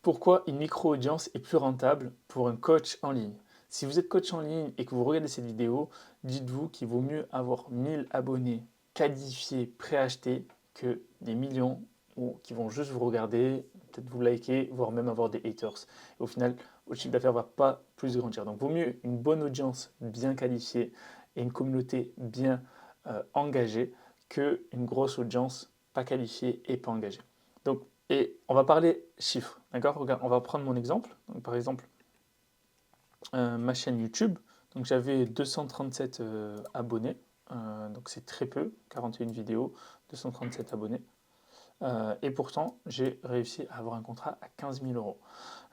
Pourquoi une micro-audience est plus rentable pour un coach en ligne? Si vous êtes coach en ligne et que vous regardez cette vidéo, dites-vous qu'il vaut mieux avoir 1000 abonnés qualifiés, préachetés, que des millions ou qui vont juste vous regarder, peut-être vous liker, voire même avoir des haters. Et au final, votre chiffre d'affaires ne va pas plus grandir. Donc, vaut mieux une bonne audience bien qualifiée et une communauté bien engagée qu'une grosse audience pas qualifiée et pas engagée. Donc, et on va parler chiffres, d'accord? Regarde, on va prendre mon exemple. Donc, par exemple, ma chaîne YouTube. Donc, j'avais 237 abonnés. Donc, c'est très peu, 41 vidéos, 237 abonnés. Et pourtant, j'ai réussi à avoir un contrat à 15 000 euros.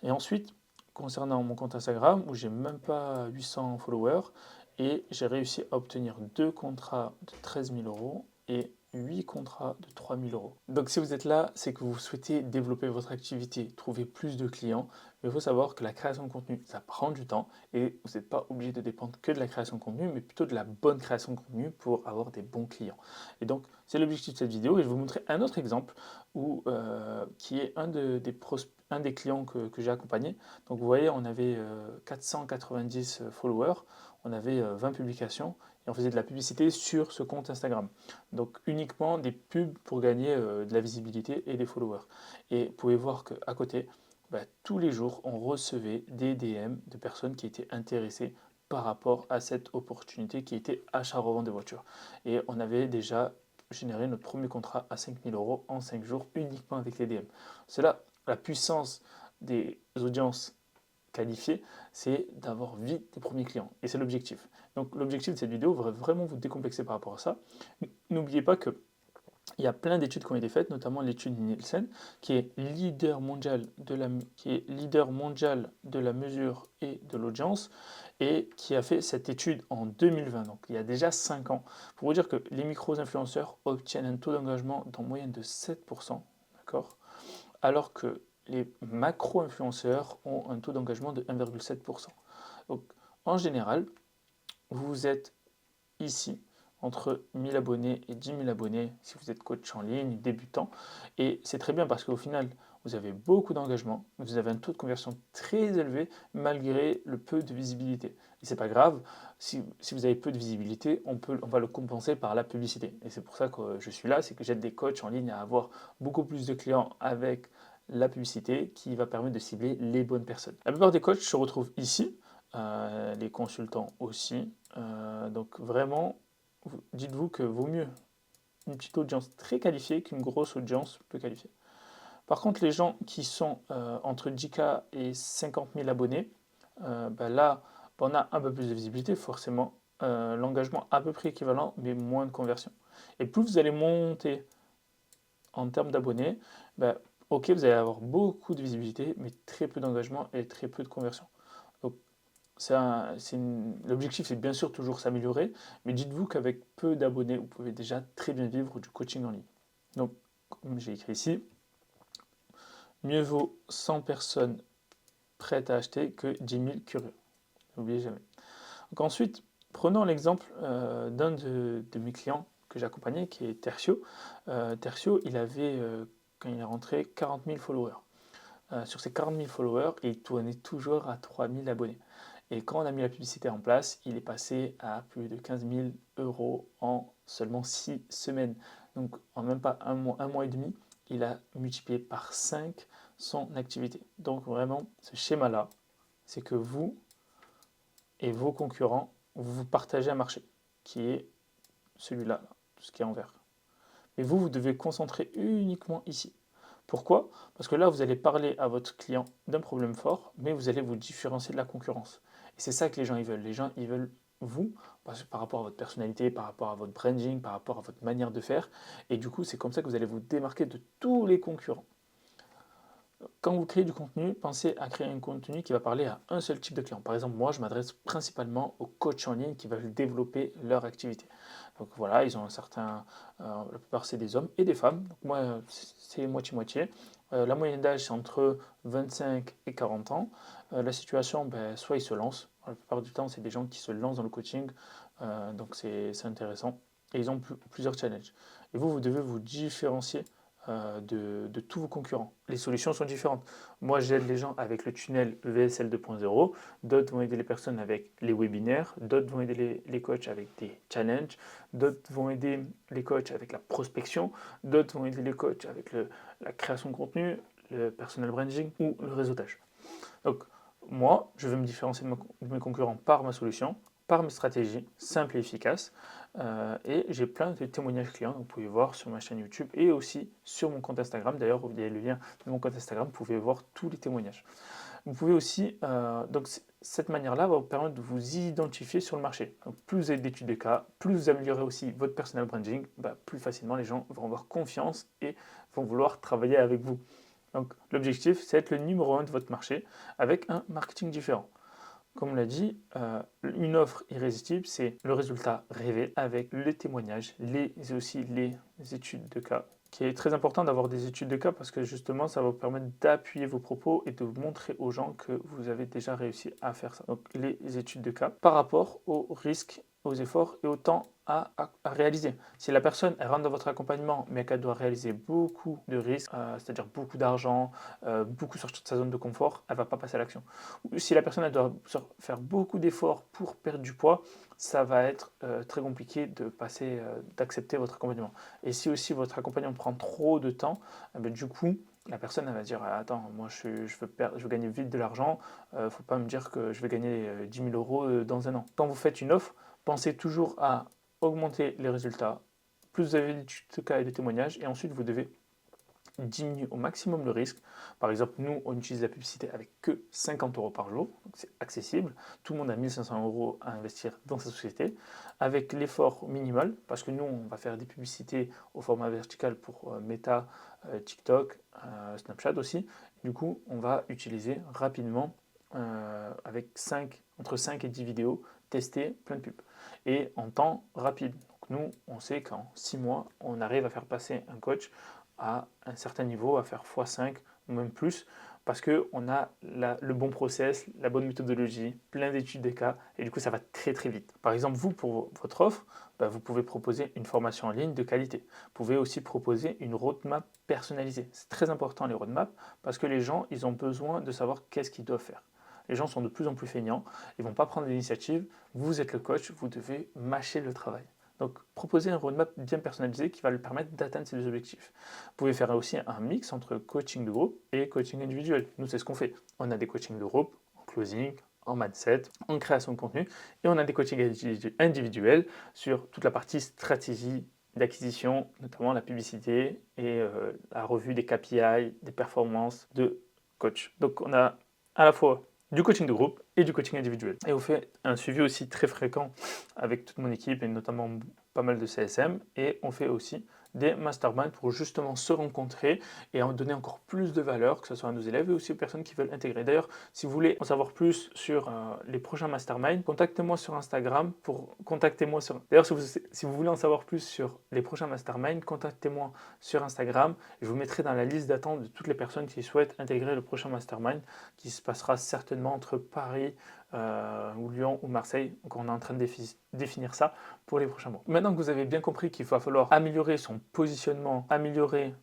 Et ensuite, concernant mon compte Instagram, où j'ai même pas 800 followers, et j'ai réussi à obtenir deux contrats de 13 000 euros et 8 contrats de 3 000 euros. Donc si vous êtes là, c'est que vous souhaitez développer votre activité, trouver plus de clients, mais il faut savoir que la création de contenu, ça prend du temps, et vous n'êtes pas obligé de dépendre que de la création de contenu, mais plutôt de la bonne création de contenu pour avoir des bons clients. Et donc, c'est l'objectif de cette vidéo, et je vais vous montrer un autre exemple où, qui est un des clients que j'ai accompagné. Donc vous voyez, on avait 490 followers, on avait 20 publications et on faisait de la publicité sur ce compte Instagram. Donc uniquement des pubs pour gagner de la visibilité et des followers. Et vous pouvez voir qu'à côté, bah, tous les jours, on recevait des DM de personnes qui étaient intéressées par rapport à cette opportunité qui était achat-revente de voitures. Et on avait déjà généré notre premier contrat à 5 000 euros en 5 jours uniquement avec les DM. C'est là la puissance des audiences qualifiées, c'est d'avoir vite des premiers clients. Et c'est l'objectif. Donc l'objectif de cette vidéo va vraiment vous décomplexer par rapport à ça. N'oubliez pas que il y a plein d'études qui ont été faites, notamment l'étude Nielsen, qui est leader mondial de la mesure et de l'audience, et qui a fait cette étude en 2020, donc il y a déjà 5 ans, pour vous dire que les micro-influenceurs obtiennent un taux d'engagement d'en moyenne de 7%, d'accord, alors que les macro-influenceurs ont un taux d'engagement de 1,7%. Donc en général, vous êtes ici entre 1000 abonnés et 10 000 abonnés si vous êtes coach en ligne, débutant. Et c'est très bien parce qu'au final, vous avez beaucoup d'engagement, vous avez un taux de conversion très élevé malgré le peu de visibilité. Et c'est pas grave, si vous avez peu de visibilité, on va le compenser par la publicité. Et c'est pour ça que je suis là, c'est que j'aide des coachs en ligne à avoir beaucoup plus de clients avec la publicité qui va permettre de cibler les bonnes personnes. La plupart des coachs se retrouvent ici, les consultants aussi. Donc vraiment, dites-vous que vaut mieux une petite audience très qualifiée qu'une grosse audience peu qualifiée. Par contre, les gens qui sont entre 10K et 50 000 abonnés, là, on a un peu plus de visibilité, forcément. L'engagement à peu près équivalent, mais moins de conversion. Et plus vous allez monter en termes d'abonnés, ok, vous allez avoir beaucoup de visibilité, mais très peu d'engagement et très peu de conversion. Donc, l'objectif, c'est bien sûr toujours s'améliorer, mais dites-vous qu'avec peu d'abonnés, vous pouvez déjà très bien vivre du coaching en ligne. Donc, comme j'ai écrit ici, mieux vaut 100 personnes prêtes à acheter que 10 000 curieux. N'oubliez jamais. Donc ensuite, prenons l'exemple d'un de mes clients que j'accompagnais, qui est Tertio. Tertio, il avait, quand il est rentré, 40 000 followers. Sur ces 40 000 followers, il tournait toujours à 3 000 abonnés. Et quand on a mis la publicité en place, il est passé à plus de 15 000 euros en seulement 6 semaines. Donc en même pas un mois et demi, il a multiplié par 5 son activité. Donc vraiment, ce schéma-là, c'est que vous et vos concurrents, vous partagez un marché qui est celui-là, tout ce qui est en vert. Mais vous devez concentrer uniquement ici. Pourquoi? Parce que là, vous allez parler à votre client d'un problème fort, mais vous allez vous différencier de la concurrence. Et c'est ça que les gens ils veulent. Les gens ils veulent vous, par rapport à votre personnalité, par rapport à votre branding, par rapport à votre manière de faire. Et du coup, c'est comme ça que vous allez vous démarquer de tous les concurrents. Quand vous créez du contenu, pensez à créer un contenu qui va parler à un seul type de client. Par exemple, moi, je m'adresse principalement aux coachs en ligne qui veulent développer leur activité. Donc voilà, ils ont un certain... la plupart, c'est des hommes et des femmes. Donc moi, c'est moitié-moitié. La moyenne d'âge, c'est entre 25 et 40 ans. La situation, soit ils se lancent. La plupart du temps, c'est des gens qui se lancent dans le coaching. Donc c'est intéressant. Et ils ont plusieurs challenges. Et vous devez vous différencier de tous vos concurrents. Les solutions sont différentes. Moi, j'aide les gens avec le tunnel VSL 2.0, d'autres vont aider les personnes avec les webinaires, d'autres vont aider les coachs avec des challenges, d'autres vont aider les coachs avec la prospection, d'autres vont aider les coachs avec la création de contenu, le personal branding ou le réseautage. Donc, moi, je veux me différencier de mes concurrents par ma solution, par mes stratégies simples et efficaces. Et j'ai plein de témoignages clients, vous pouvez voir sur ma chaîne YouTube et aussi sur mon compte Instagram. D'ailleurs, vous avez le lien de mon compte Instagram, vous pouvez voir tous les témoignages. Vous pouvez aussi, donc cette manière-là va vous permettre de vous identifier sur le marché. Donc, plus vous avez d'études de cas, plus vous améliorez aussi votre personal branding, plus facilement les gens vont avoir confiance et vont vouloir travailler avec vous. Donc l'objectif, c'est être le numéro 1 de votre marché avec un marketing différent. Comme on l'a dit, une offre irrésistible, c'est le résultat rêvé avec les témoignages, et aussi les études de cas. Qui est très important d'avoir des études de cas parce que justement, ça va vous permettre d'appuyer vos propos et de montrer aux gens que vous avez déjà réussi à faire ça. Donc les études de cas par rapport aux risques, aux efforts et au temps à réaliser. Si la personne elle rentre dans votre accompagnement mais qu'elle doit réaliser beaucoup de risques, c'est-à-dire beaucoup d'argent, beaucoup sortir de sa zone de confort, elle ne va pas passer à l'action. Si la personne elle doit faire beaucoup d'efforts pour perdre du poids, ça va être très compliqué de passer, d'accepter votre accompagnement. Et si aussi votre accompagnement prend trop de temps, du coup, la personne elle va dire attends, moi je veux gagner vite de l'argent, faut pas me dire que je vais gagner 10 000 euros dans un an. Quand vous faites une offre, pensez toujours à augmenter les résultats. Plus vous avez d'études de cas et de témoignages, et ensuite vous devez diminuer au maximum le risque. Par exemple, nous, on utilise la publicité avec que 50 euros par jour, donc c'est accessible. Tout le monde a 1500 euros à investir dans sa société, avec l'effort minimal, parce que nous, on va faire des publicités au format vertical pour Meta, TikTok, Snapchat aussi. Du coup, on va utiliser rapidement, avec entre 5 et 10 vidéos, tester plein de pubs. Et en temps rapide. Donc nous, on sait qu'en 6 mois, on arrive à faire passer un coach à un certain niveau, à faire x5 ou même plus, parce qu'on a le bon process, la bonne méthodologie, plein d'études de cas, et du coup ça va très très vite. Par exemple, vous, pour votre offre, vous pouvez proposer une formation en ligne de qualité. Vous pouvez aussi proposer une roadmap personnalisée. C'est très important les roadmaps, parce que les gens, ils ont besoin de savoir qu'est-ce qu'ils doivent faire. Les gens sont de plus en plus feignants, ils ne vont pas prendre l'initiative, vous êtes le coach, vous devez mâcher le travail. Donc, proposer un roadmap bien personnalisé qui va lui permettre d'atteindre ses objectifs. Vous pouvez faire aussi un mix entre coaching de groupe et coaching individuel. Nous, c'est ce qu'on fait. On a des coachings de groupe en closing, en mindset, en création de contenu, et on a des coachings individuels sur toute la partie stratégie d'acquisition, notamment la publicité et la revue des KPI, des performances de coach. Donc, on a à la fois du coaching de groupe et du coaching individuel. Et on fait un suivi aussi très fréquent avec toute mon équipe et notamment pas mal de CSM. Et on fait aussi des masterminds pour justement se rencontrer et en donner encore plus de valeur, que ce soit à nos élèves et aussi aux personnes qui veulent intégrer. D'ailleurs, si vous voulez en savoir plus sur les prochains masterminds, contactez-moi sur Instagram D'ailleurs, si vous voulez en savoir plus sur les prochains masterminds, contactez-moi sur Instagram. Je vous mettrai dans la liste d'attente de toutes les personnes qui souhaitent intégrer le prochain mastermind qui se passera certainement entre Paris ou Lyon ou Marseille. Donc on est en train de définir ça pour les prochains mois. Maintenant que vous avez bien compris qu'il va falloir améliorer son positionnement, améliorer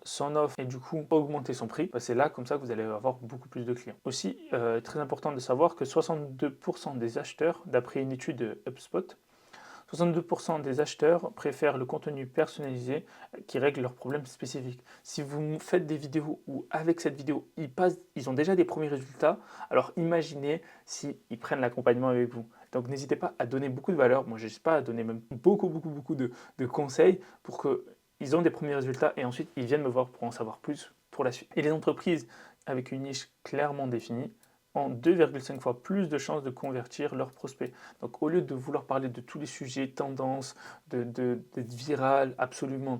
son offre et du coup augmenter son prix, c'est là comme ça que vous allez avoir beaucoup plus de clients. Aussi, très important de savoir que 62% des acheteurs, d'après une étude de HubSpot, 62% des acheteurs préfèrent le contenu personnalisé qui règle leurs problèmes spécifiques. Si vous faites des vidéos où avec cette vidéo, ils ont déjà des premiers résultats, alors imaginez s'ils prennent l'accompagnement avec vous. Donc n'hésitez pas à donner beaucoup de valeur. Moi, je n'hésite pas à donner même beaucoup de conseils pour qu'ils aient des premiers résultats et ensuite ils viennent me voir pour en savoir plus pour la suite. Et les entreprises avec une niche clairement définie ont 2,5 fois plus de chances de convertir leurs prospects. Donc au lieu de vouloir parler de tous les sujets, tendances, d'être viral, absolument,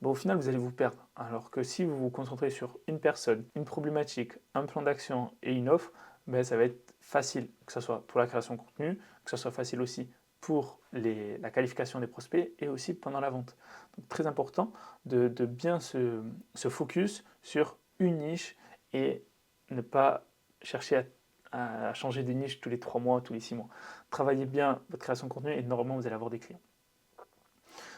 au final vous allez vous perdre. Alors que si vous vous concentrez sur une personne, une problématique, un plan d'action et une offre, ça va être facile, que ce soit pour la création de contenu, que ce soit facile aussi pour la qualification des prospects et aussi pendant la vente. Donc très important de bien se focus sur une niche et ne pas chercher à changer de niche tous les 3 mois, tous les 6 mois. Travaillez bien votre création de contenu et normalement vous allez avoir des clients.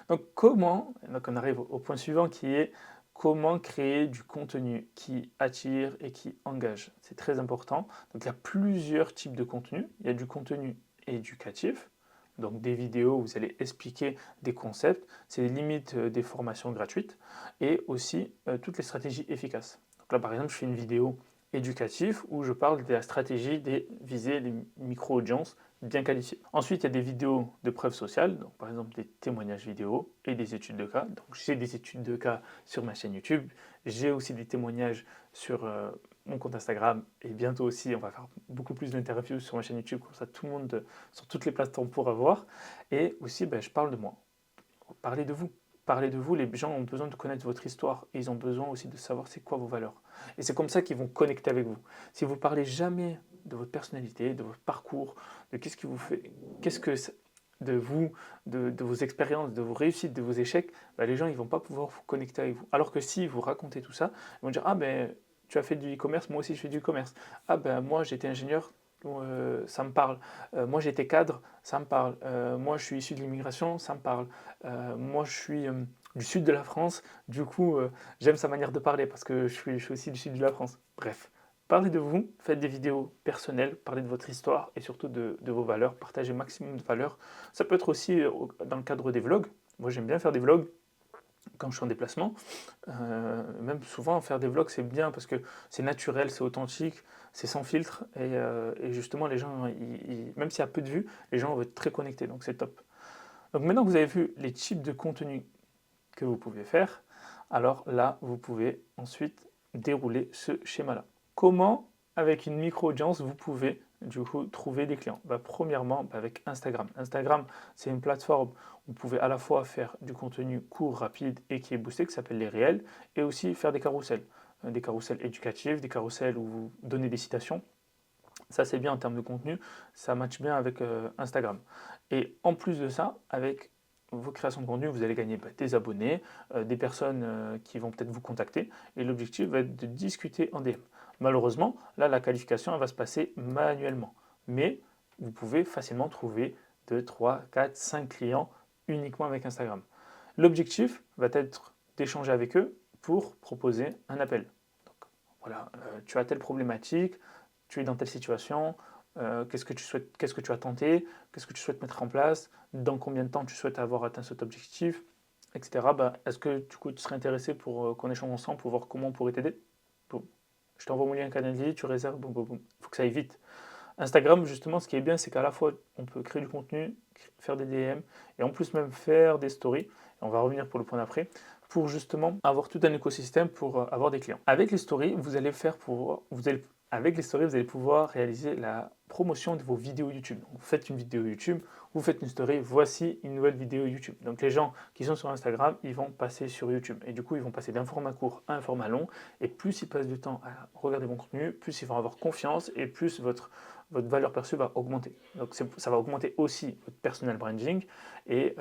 Donc on arrive au point suivant qui est Comment créer du contenu qui attire et qui engage? C'est très important. Donc il y a plusieurs types de contenu. Il y a du contenu éducatif, donc des vidéos où vous allez expliquer des concepts, c'est limite des formations gratuites, et aussi toutes les stratégies efficaces. Donc là par exemple, je fais une vidéo éducative où je parle de la stratégie de viser les micro-audiences bien qualifiées. Ensuite, il y a des vidéos de preuves sociales, donc par exemple des témoignages vidéo et des études de cas. Donc j'ai des études de cas sur ma chaîne YouTube, j'ai aussi des témoignages sur mon compte Instagram et bientôt aussi on va faire beaucoup plus d'interviews sur ma chaîne YouTube, comme ça tout le monde sur toutes les plateformes pourra voir. Et aussi je parle de moi, parlez de vous. Parlez de vous, les gens ont besoin de connaître votre histoire et ils ont besoin aussi de savoir c'est quoi vos valeurs. Et c'est comme ça qu'ils vont connecter avec vous. Si vous parlez jamais de votre personnalité, de votre parcours, de qu'est-ce qui vous fait, qu'est-ce que de vous, de vos expériences, de vos réussites, de vos échecs, les gens ils vont pas pouvoir vous connecter avec vous. Alors que si vous racontez tout ça, ils vont dire ah ben tu as fait du e-commerce, moi aussi je fais du e-commerce. Ah ben moi j'étais ingénieur, ça me parle. Moi j'étais cadre, ça me parle. Moi je suis issu de l'immigration, ça me parle. Moi je suis du sud de la France, du coup j'aime sa manière de parler parce que je suis aussi du sud de la France. Bref, parlez de vous, faites des vidéos personnelles, parlez de votre histoire et surtout de vos valeurs, partagez un maximum de valeurs. Ça peut être aussi dans le cadre des vlogs. Moi j'aime bien faire des vlogs quand je suis en déplacement. Même souvent faire des vlogs c'est bien parce que c'est naturel, c'est authentique, c'est sans filtre et justement les gens, même s'il y a peu de vues, les gens vont être très connectés, donc c'est top. Donc maintenant que vous avez vu les types de contenu que vous pouvez faire, alors là vous pouvez ensuite dérouler ce schéma-là. Comment, avec une micro-audience, vous pouvez du coup trouver des clients? Premièrement, avec Instagram. Instagram, c'est une plateforme où vous pouvez à la fois faire du contenu court, rapide et qui est boosté, qui s'appelle les réels, et aussi faire des carousels. Des carousels éducatifs, des carousels où vous donnez des citations. Ça, c'est bien en termes de contenu, ça matche bien avec Instagram. Et en plus de ça, avec vos créations de contenu, vous allez gagner des abonnés, des personnes qui vont peut-être vous contacter, et l'objectif va être de discuter en DM. Malheureusement, là, la qualification, elle va se passer manuellement. Mais vous pouvez facilement trouver 2, 3, 4, 5 clients uniquement avec Instagram. L'objectif va être d'échanger avec eux pour proposer un appel. Donc, voilà, tu as telle problématique, tu es dans telle situation, qu'est-ce que tu souhaites, qu'est-ce que tu as tenté, qu'est-ce que tu souhaites mettre en place, dans combien de temps tu souhaites avoir atteint cet objectif, etc. Est-ce que du coup tu serais intéressé pour qu'on échange ensemble pour voir comment on pourrait t'aider? Boum. Je t'envoie mon lien Calendly, tu réserves, boum, boum, boum. Il faut que ça aille vite. Instagram, justement, ce qui est bien, c'est qu'à la fois on peut créer du contenu, faire des DM et en plus même faire des stories. Et on va revenir pour le point d'après pour justement avoir tout un écosystème pour avoir des clients. Avec les stories, vous allez faire pour vous allez avec les stories, vous allez pouvoir réaliser la promotion de vos vidéos YouTube. Donc, vous faites une vidéo YouTube, vous faites une story, voici une nouvelle vidéo YouTube. Donc les gens qui sont sur Instagram, ils vont passer sur YouTube. Et du coup, ils vont passer d'un format court à un format long. Et plus ils passent du temps à regarder mon contenu, plus ils vont avoir confiance et plus votre valeur perçue va augmenter. Donc ça va augmenter aussi votre personal branding. Et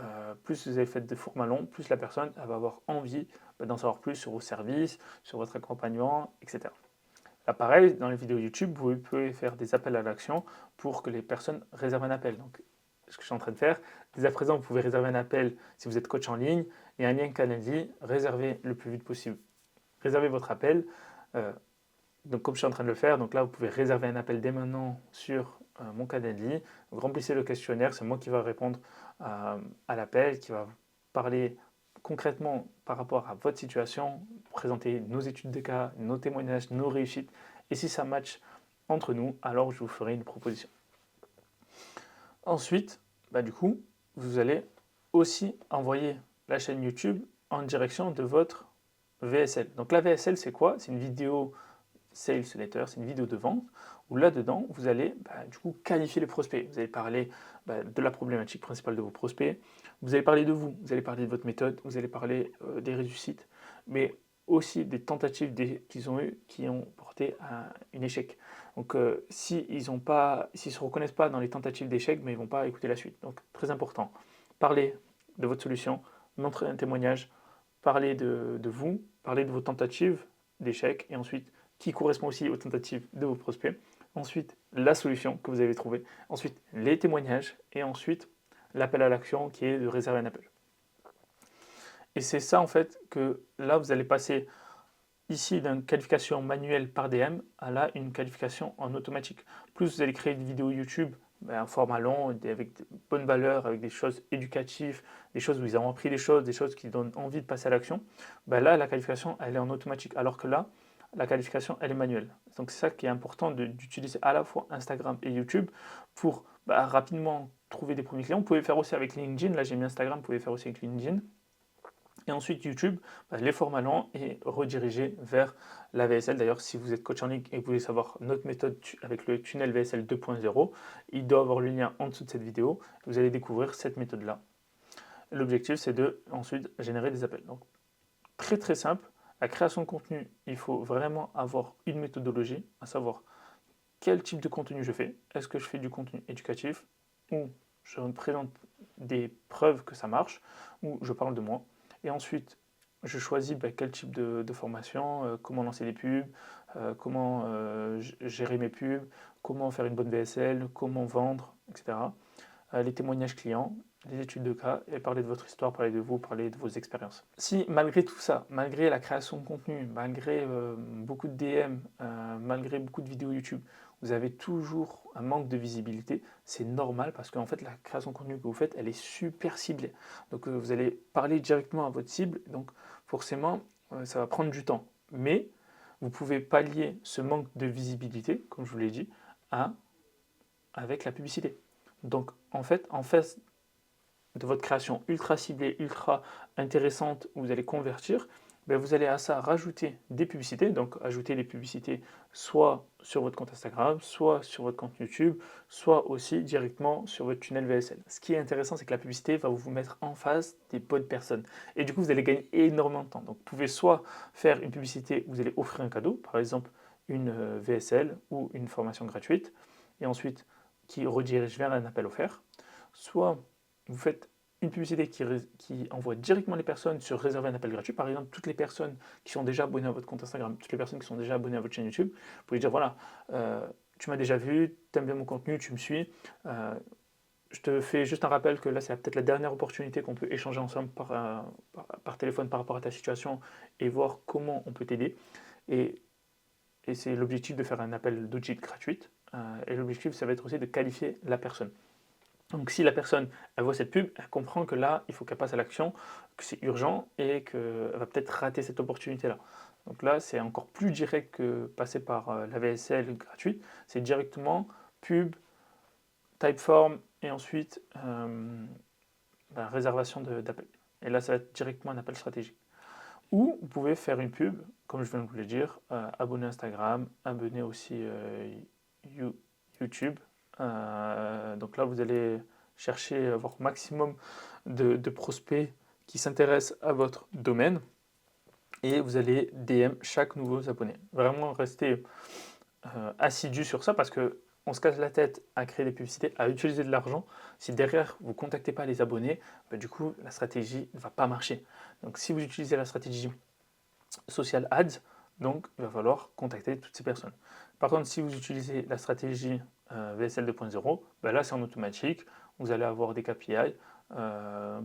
plus vous avez fait de formats longs, plus la personne elle va avoir envie d'en savoir plus sur vos services, sur votre accompagnement, etc. Là, pareil, dans les vidéos YouTube, vous pouvez faire des appels à l'action pour que les personnes réservent un appel. Donc, ce que je suis en train de faire, dès à présent, vous pouvez réserver un appel si vous êtes coach en ligne. Il y a un lien Calendly, réservez le plus vite possible. Réservez votre appel. Donc, comme je suis en train de le faire, donc là, vous pouvez réserver un appel dès maintenant sur mon Calendly. Donc, remplissez le questionnaire, c'est moi qui va répondre à l'appel, qui va vous parler concrètement par rapport à votre situation, présenter nos études de cas, nos témoignages, nos réussites. Et si ça match entre nous, alors je vous ferai une proposition. Ensuite, du coup, vous allez aussi envoyer la chaîne YouTube en direction de votre VSL. Donc la VSL, c'est quoi? C'est une vidéo Sales Letter, c'est une vidéo de vente où là-dedans, vous allez du coup qualifier les prospects. Vous allez parler de la problématique principale de vos prospects, vous allez parler de vous, vous allez parler de votre méthode, vous allez parler des réussites, mais aussi des tentatives qu'ils ont eues qui ont porté à un échec. Donc s'ils ne se reconnaissent pas dans les tentatives d'échec, mais ils ne vont pas écouter la suite. Donc très important, parlez de votre solution, montrez un témoignage, parlez de vous, parlez de vos tentatives d'échec et ensuite qui correspond aussi aux tentatives de vos prospects. Ensuite, la solution que vous avez trouvée. Ensuite, les témoignages. Et ensuite, l'appel à l'action qui est de réserver un appel. Et c'est ça en fait que là, vous allez passer ici d'une qualification manuelle par DM à là une qualification en automatique. Plus vous allez créer des vidéos YouTube un format long, avec de bonnes valeurs, avec des choses éducatives, des choses où ils ont appris des choses qui donnent envie de passer à l'action, là, la qualification, elle est en automatique. Alors que là, la qualification, elle est manuelle. Donc c'est ça qui est important d'utiliser à la fois Instagram et YouTube pour rapidement trouver des premiers clients. Vous pouvez faire aussi avec LinkedIn. Là, j'ai mis Instagram, vous pouvez faire aussi avec LinkedIn. Et ensuite, YouTube, les formats longs et rediriger vers la VSL. D'ailleurs, si vous êtes coach en ligne et que vous voulez savoir notre méthode avec le tunnel VSL 2.0, il doit avoir le lien en dessous de cette vidéo. Vous allez découvrir cette méthode-là. L'objectif, c'est de ensuite générer des appels. Donc, très très simple. La création de contenu, il faut vraiment avoir une méthodologie, à savoir quel type de contenu je fais. Est-ce que je fais du contenu éducatif ou je présente des preuves que ça marche ou je parle de moi. Et ensuite, je choisis quel type de formation, comment lancer des pubs, comment gérer mes pubs, comment faire une bonne VSL, comment vendre, etc. Les témoignages clients, les études de cas, et parler de votre histoire, parler de vous, parler de vos expériences. Si malgré tout ça, malgré la création de contenu, malgré beaucoup de DM, malgré beaucoup de vidéos YouTube, vous avez toujours un manque de visibilité, c'est normal parce qu'en fait la création de contenu que vous faites, elle est super ciblée. Donc vous allez parler directement à votre cible, donc forcément ça va prendre du temps. Mais vous pouvez pallier ce manque de visibilité, comme je vous l'ai dit, avec la publicité. Donc en face de votre création ultra ciblée, ultra intéressante, où vous allez convertir, vous allez à ça rajouter des publicités, donc ajouter les publicités soit sur votre compte Instagram, soit sur votre compte YouTube, soit aussi directement sur votre tunnel VSL. Ce qui est intéressant, c'est que la publicité va vous mettre en face des bonnes personnes. Et du coup, vous allez gagner énormément de temps. Donc, vous pouvez soit faire une publicité où vous allez offrir un cadeau, par exemple une VSL ou une formation gratuite, et ensuite qui redirige vers un appel offert, soit vous faites une publicité qui envoie directement les personnes sur réserver un appel gratuit. Par exemple, toutes les personnes qui sont déjà abonnées à votre compte Instagram, toutes les personnes qui sont déjà abonnées à votre chaîne YouTube, vous pouvez dire voilà, tu m'as déjà vu, tu aimes bien mon contenu, tu me suis. Je te fais juste un rappel que là, c'est peut-être la dernière opportunité qu'on peut échanger ensemble par téléphone par rapport à ta situation et voir comment on peut t'aider. Et c'est l'objectif de faire un appel d'audit gratuite. Et l'objectif, ça va être aussi de qualifier la personne. Donc si la personne elle voit cette pub, elle comprend que là, il faut qu'elle passe à l'action, que c'est urgent et qu'elle va peut-être rater cette opportunité-là. Donc là, c'est encore plus direct que passer par la VSL gratuite. C'est directement pub, typeform et ensuite réservation d'appel. Et là, ça va être directement un appel stratégique. Ou vous pouvez faire une pub, comme je viens de vous le dire, abonner Instagram, abonner aussi YouTube. Donc là, vous allez chercher à avoir maximum de prospects qui s'intéressent à votre domaine et vous allez DM chaque nouveau abonné. Vraiment rester assidu sur ça parce que on se casse la tête à créer des publicités, à utiliser de l'argent. Si derrière vous ne contactez pas les abonnés, du coup la stratégie ne va pas marcher. Donc si vous utilisez la stratégie social ads, donc il va falloir contacter toutes ces personnes. Par contre, si vous utilisez la stratégie VSL 2.0, là c'est en automatique, vous allez avoir des KPI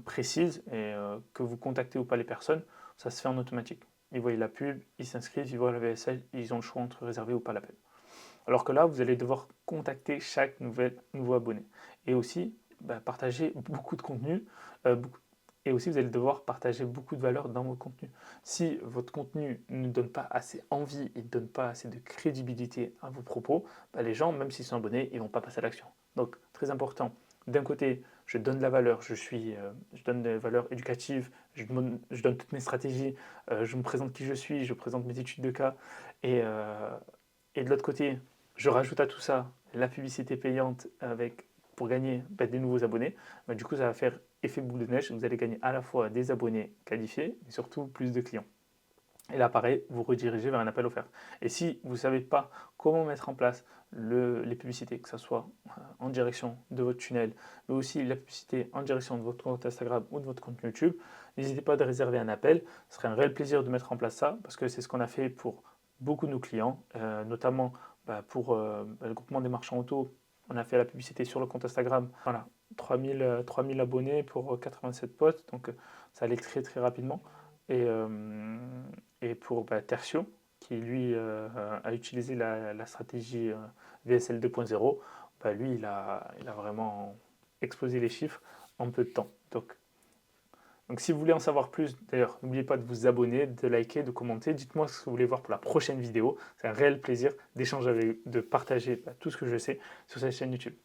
précises et que vous contactez ou pas les personnes, ça se fait en automatique. Ils voient la pub, ils s'inscrivent, ils voient la VSL, ils ont le choix entre réserver ou pas l'appel. Alors que là, vous allez devoir contacter chaque nouveau abonné. Et aussi, partager beaucoup de contenu. Et aussi, vous allez devoir partager beaucoup de valeur dans vos contenus. Si votre contenu ne donne pas assez envie et ne donne pas assez de crédibilité à vos propos, les gens, même s'ils sont abonnés, ils ne vont pas passer à l'action. Donc, très important. D'un côté, je donne de la valeur, je donne des valeurs éducatives, je donne toutes mes stratégies, je me présente qui je suis, je présente mes études de cas. Et de l'autre côté, je rajoute à tout ça la publicité payante pour gagner des nouveaux abonnés. Du coup, ça va faire effet boule de neige. Vous allez gagner à la fois des abonnés qualifiés, mais surtout plus de clients. Et là, pareil, vous redirigez vers un appel offert. Et si vous ne savez pas comment mettre en place les publicités, que ce soit en direction de votre tunnel, mais aussi la publicité en direction de votre compte Instagram ou de votre compte YouTube, n'hésitez pas à réserver un appel. Ce serait un réel plaisir de mettre en place ça, parce que c'est ce qu'on a fait pour beaucoup de nos clients, notamment pour le groupement des marchands auto. On a fait la publicité sur le compte Instagram. Voilà, 3000 abonnés pour 87 posts, donc ça allait très très rapidement. Et pour Tertio, qui lui a utilisé la stratégie VSL 2.0, lui il a vraiment explosé les chiffres en peu de temps. Donc si vous voulez en savoir plus, d'ailleurs, n'oubliez pas de vous abonner, de liker, de commenter. Dites-moi ce que vous voulez voir pour la prochaine vidéo. C'est un réel plaisir d'échanger avec, de partager tout ce que je sais sur cette chaîne YouTube.